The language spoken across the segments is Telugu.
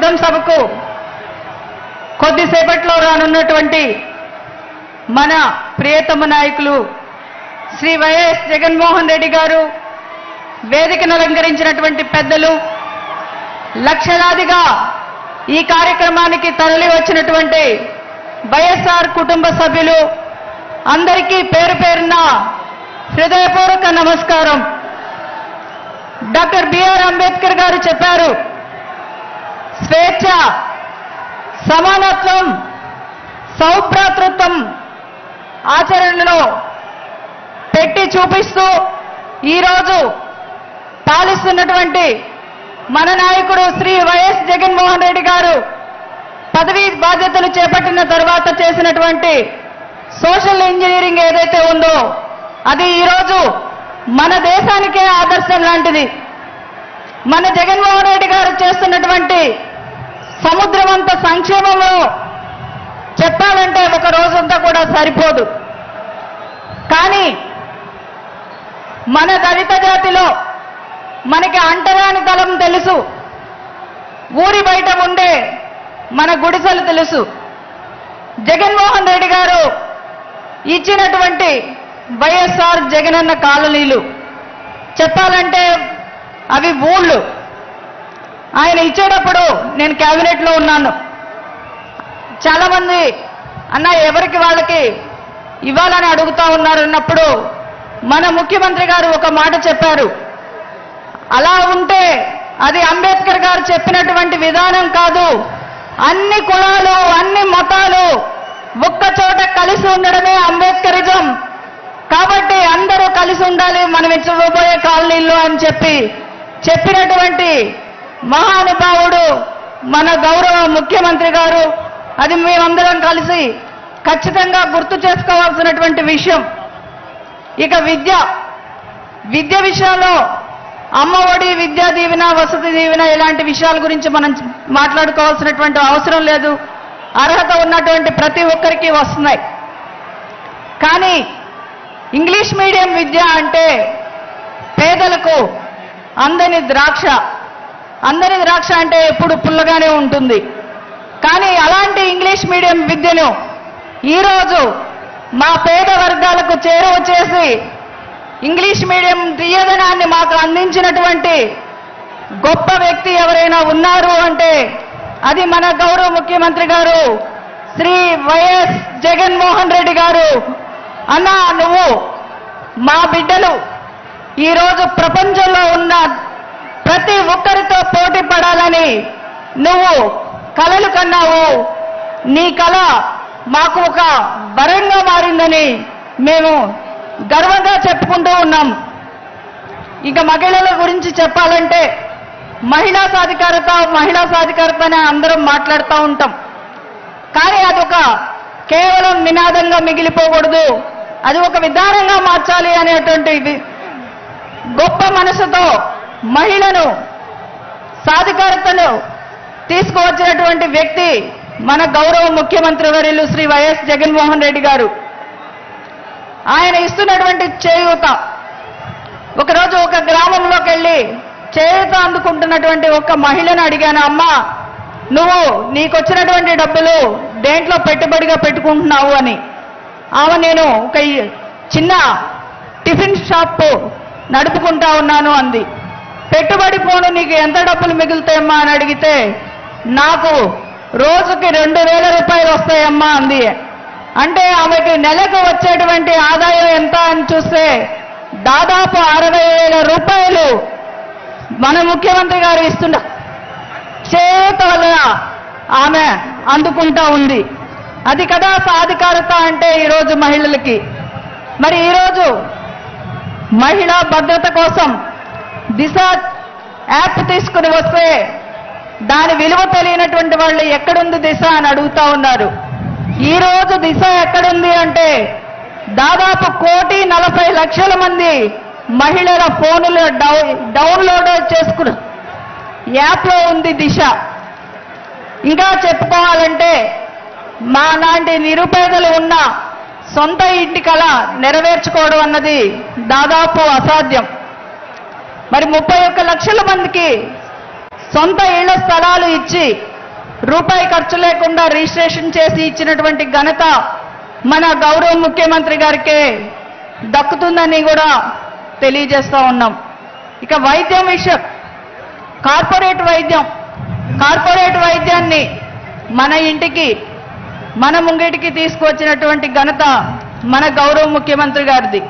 వర్ధన్ సభకు కొద్దిసేపట్లో రానున్నటువంటి మన ప్రియతమ నాయకులు శ్రీ వైఎస్ జగన్మోహన్ రెడ్డి గారు, వేదికను అలంకరించినటువంటి పెద్దలు, లక్షలాదిగా ఈ కార్యక్రమానికి తరలి వచ్చినటువంటి వైఎస్ఆర్ కుటుంబ సభ్యులు అందరికీ పేరు పేరున హృదయపూర్వక నమస్కారం. డాక్టర్ బిఆర్ అంబేద్కర్ గారు చెప్పారు, స్వేచ్ఛ, సమానత్వం, సౌభ్రాతృత్వం ఆచరణలో పెట్టి చూపిస్తూ ఈరోజు పాలిస్తున్నటువంటి మన నాయకుడు శ్రీ వైఎస్ జగన్మోహన్ రెడ్డి గారు పదవీ బాధ్యతలు చేపట్టిన తర్వాత చేసినటువంటి సోషల్ ఇంజనీరింగ్ ఏదైతే ఉందో అది ఈరోజు మన దేశానికే ఆదర్శం లాంటిది. మన జగన్మోహన్ రెడ్డి గారు చేస్తున్నటువంటి సముద్రమంత సంక్షేమంలో చెప్పాలంటే ఒక రోజంతా కూడా సరిపోదు. కానీ మన దళిత జాతిలో మనకి అంటరాని తలం తెలుసు, ఊరి బయట ఉండే మన గుడిసెలు తెలుసు. జగన్మోహన్ రెడ్డి గారు ఇచ్చినటువంటి వైఎస్ఆర్ జగనన్న కాలనీలు చెప్పాలంటే అవి ఊళ్ళు. ఆయన ఇచ్చేటప్పుడు నేను క్యాబినెట్లో ఉన్నాను. చాలా మంది అన్న ఎవరికి వాళ్ళకి ఇవ్వాలని అడుగుతా ఉన్నారు అన్నప్పుడు మన ముఖ్యమంత్రి గారు ఒక మాట చెప్పారు, అలా ఉంటే అది అంబేద్కర్ గారు చెప్పినటువంటి విధానం కాదు, అన్ని కులాలు అన్ని మతాలు ఒక్క చోట కలిసి ఉండడమే అంబేద్కరిజం, కాబట్టి అందరూ కలిసి ఉండాలి మనం ఇచ్చబోయే కాలనీల్లో అని చెప్పినటువంటి మహానుభావుడు మన గౌరవ ముఖ్యమంత్రి గారు. అది మేమందరం కలిసి ఖచ్చితంగా గుర్తు చేసుకోవాల్సినటువంటి విషయం. ఇక విద్య విషయంలో అమ్మఒడి, విద్యా దీవెన, వసతి దీవెన ఇలాంటి విషయాల గురించి మనం మాట్లాడుకోవాల్సినటువంటి అవసరం లేదు. అర్హత ఉన్నటువంటి ప్రతి ఒక్కరికి వస్తున్నాయి. కానీ ఇంగ్లీష్ మీడియం విద్య అంటే పేదలకు అందని ద్రాక్ష. అందని ద్రాక్ష అంటే ఎప్పుడు పుల్లగానే ఉంటుంది. కానీ అలాంటి ఇంగ్లీష్ మీడియం విద్యను ఈరోజు మా పేద వర్గాలకు చేరువ చేసి ఇంగ్లీష్ మీడియం తీయదనాన్ని మాకు అందించినటువంటి గొప్ప వ్యక్తి ఎవరైనా ఉన్నారు అంటే అది మన గౌరవ ముఖ్యమంత్రి గారు శ్రీ వైఎస్ జగన్మోహన్ రెడ్డి గారు. అన్నా, నువ్వు మా బిడ్డలు ఈరోజు ప్రపంచంలో ఉన్న ప్రతి ఒక్కరితో పోటీ పడాలని నువ్వు కలలు కన్నావు. నీ కళ మాకు ఒక వరంగా మారిందని మేము గర్వంగా చెప్పుకుంటూ ఉన్నాం. ఇక మహిళల గురించి చెప్పాలంటే మహిళా సాధికారత అని అందరం మాట్లాడుతూ ఉంటాం. కానీ అదొక కేవలం నినాదంగా మిగిలిపోకూడదు, అది ఒక విధానంగా మార్చాలి అనేటువంటి గొప్ప మనసుతో మహిళను సాధికారతను తీసుకువచ్చినటువంటి వ్యక్తి మన గౌరవ ముఖ్యమంత్రి వర్యులు శ్రీ వైఎస్ జగన్మోహన్ రెడ్డి గారు. ఆయన ఇస్తున్నటువంటి చేయూత, ఒకరోజు ఒక గ్రామంలోకి వెళ్ళి చేయూత అందుకుంటున్నటువంటి ఒక మహిళను అడిగాను, అమ్మా నువ్వు నీకొచ్చినటువంటి డబ్బులు దేంట్లో పెట్టుబడిగా పెట్టుకుంటున్నావు అని. ఆమె నేను ఒక చిన్న టిఫిన్ షాప్ నడుపుకుంటా ఉన్నాను అంది. పెట్టుబడి పోను నీకు ఎంత డబ్బులు మిగులుతాయమ్మా అని అడిగితే నాకు రోజుకి 2000 రూపాయలు వస్తాయమ్మా అంది. అంటే ఆమెకి నెలకు వచ్చేటువంటి ఆదాయం ఎంత అని చూస్తే దాదాపు 60,000 రూపాయలు మన ముఖ్యమంత్రి గారు ఇస్తున్న చేత వల్ల ఆమె అందుకుంటా ఉంది. అది కదా సాధికారత అంటే ఈరోజు మహిళలకి. మరి ఈరోజు మహిళా భద్రత కోసం దిశ యాప్ తీసుకుని వస్తే దాని విలువ తెలియనటువంటి వాళ్ళు ఎక్కడుంది దిశ అని అడుగుతా ఉన్నారు. ఈరోజు దిశ ఎక్కడుంది అంటే దాదాపు 1,40,00,000 మంది మహిళల ఫోన్లు డౌన్లోడ్ చేసుకున్న యాప్లో ఉంది దిశ. ఇంకా చెప్పుకోవాలంటే మా లాంటి నిరుపేదలు ఉన్న సొంత ఇంటి కళ నెరవేర్చుకోవడం అన్నది దాదాపు అసాధ్యం. మరి 31 లక్షల మందికి సొంత ఇళ్ల స్థలాలు ఇచ్చి రూపాయి ఖర్చు లేకుండా రిజిస్ట్రేషన్ చేసి ఇచ్చినటువంటి ఘనత మన గౌరవ ముఖ్యమంత్రి గారికే దక్కుతుందని కూడా తెలియజేస్తూ ఉన్నాం. ఇక వైద్యం విషయం, కార్పొరేట్ వైద్యాన్ని మన ఇంటికి మన ముంగిటికి తీసుకువచ్చినటువంటి ఘనత మన గౌరవ ముఖ్యమంత్రి గారిది.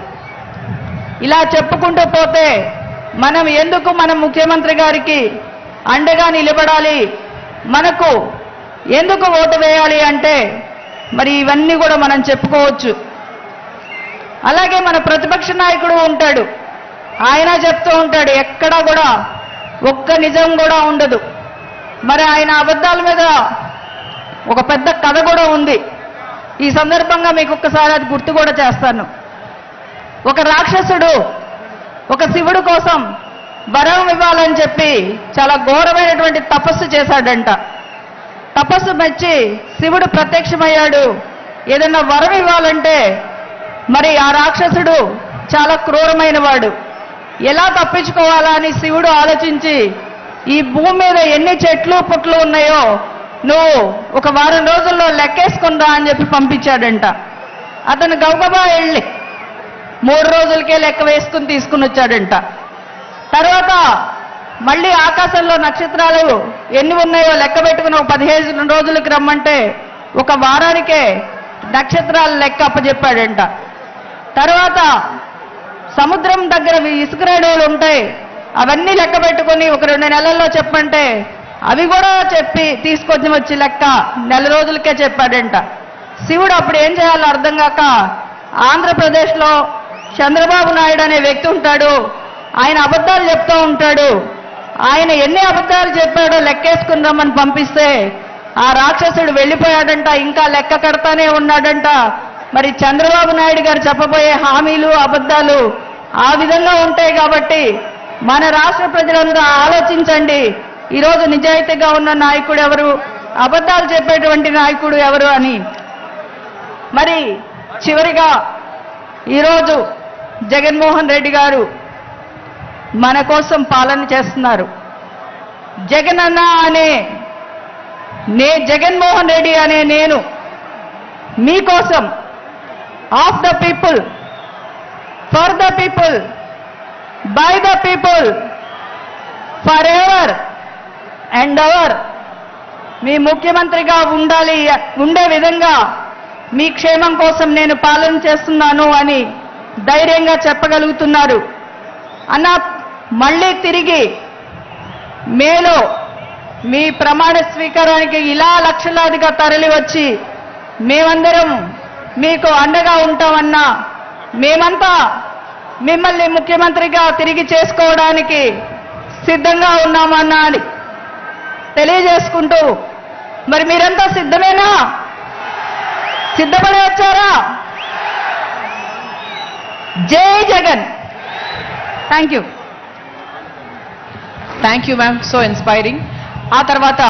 ఇలా చెప్పుకుంటూ పోతే మనం ఎందుకు మన ముఖ్యమంత్రి గారికి అండగా నిలబడాలి, మనకు ఎందుకు ఓటు వేయాలి అంటే మరి ఇవన్నీ కూడా మనం చెప్పుకోవచ్చు. అలాగే మన ప్రతిపక్ష నాయకుడు ఉంటాడు, ఆయన చెప్తూ ఉంటాడు ఎక్కడా కూడా ఒక్క నిజం కూడా ఉండదు. మరి ఆయన అబద్ధాల మీద ఒక పెద్ద కథ కూడా ఉంది. ఈ సందర్భంగా మీకు ఒక్కసారి అది గుర్తు కూడా చేస్తాను. ఒక రాక్షసుడు ఒక శివుడు కోసం వరం ఇవ్వాలని చెప్పి చాలా ఘోరమైనటువంటి తపస్సు చేశాడంట. తపస్సు మెచ్చి శివుడు ప్రత్యక్షమయ్యాడు. ఏదైనా వరం ఇవ్వాలంటే మరి ఆ రాక్షసుడు చాలా క్రూరమైన వాడు. ఎలా తప్పించుకోవాలా అని శివుడు ఆలోచించి ఈ భూమి మీద ఎన్ని చెట్లు పుట్లు ఉన్నాయో నువ్వు ఒక వారం రోజుల్లో లెక్కేసుకుందా అని చెప్పి పంపించాడంట. అతను గబగబా వెళ్ళి 3 రోజులకే లెక్క వేసుకుని తీసుకుని వచ్చాడంట. తర్వాత మళ్ళీ ఆకాశంలో నక్షత్రాలు ఎన్ని ఉన్నాయో లెక్క పెట్టుకుని 15 రోజులకి రమ్మంటే ఒక వారానికే నక్షత్రాల లెక్క అప్పచెప్పాడంట. తర్వాత సముద్రం దగ్గర ఇసుక రేణువులు ఉంటాయి, అవన్నీ లెక్క పెట్టుకుని ఒక 2 నెలల్లో చెప్పంటే అవి కూడా చెప్పి తీసుకొచ్చి వచ్చి లెక్క 4 రోజులకే చెప్పాడంట. శివుడు అప్పుడు ఏం చేయాలో అర్థం కాక ఆంధ్రప్రదేశ్లో చంద్రబాబు నాయుడు అనే వ్యక్తి ఉంటాడు, ఆయన అబద్ధాలు చెప్తూ ఉంటాడు. ఆయన ఎన్ని అబద్ధాలు చెప్పాడో లెక్కేసుకుని రమ్మని పంపిస్తే ఆ రాక్షసుడు వెళ్ళిపోయాడంట. ఇంకా లెక్క కడతానే ఉన్నాడంట. మరి చంద్రబాబు నాయుడు గారు చెప్పబోయే హామీలు అబద్ధాలు ఆ విధంగా ఉంటాయి. కాబట్టి మన రాష్ట్ర ప్రజలందరూ ఆలోచించండి, ఈరోజు నిజాయితీగా ఉన్న నాయకుడు ఎవరు, అబద్ధాలు చెప్పేటువంటి నాయకుడు ఎవరు అని. మరి చివరిగా ఈరోజు జగన్మోహన్ రెడ్డి గారు మన కోసం పాలన చేస్తున్నారు. జగనన్న అనే జగన్మోహన్ రెడ్డి అనే నేను మీకోసం, of the people, for the people, by the people, for ever and ever మీ ముఖ్యమంత్రిగా ఉండే విధంగా మీ క్షేమం కోసం నేను పాలన చేస్తున్నాను అని ధైర్యంగా చెప్పగలుగుతున్నారు. అన్న మళ్ళీ తిరిగి మేలో మీ ప్రమాణ స్వీకారానికి ఇలా లక్షలాదిగా తరలి వచ్చి మేమందరం మీకు అండగా ఉంటామన్నా, మేమంతా మిమ్మల్ని ముఖ్యమంత్రిగా తిరిగి చేసుకోవడానికి సిద్ధంగా ఉన్నామన్నా అని తెలియజేసుకుంటూ, మరి మీరంతా సిద్ధమేనా? సిద్ధపడి వచ్చారా? జై Jagan. Thank you ma'am, so inspiring. ఆ తర్వాత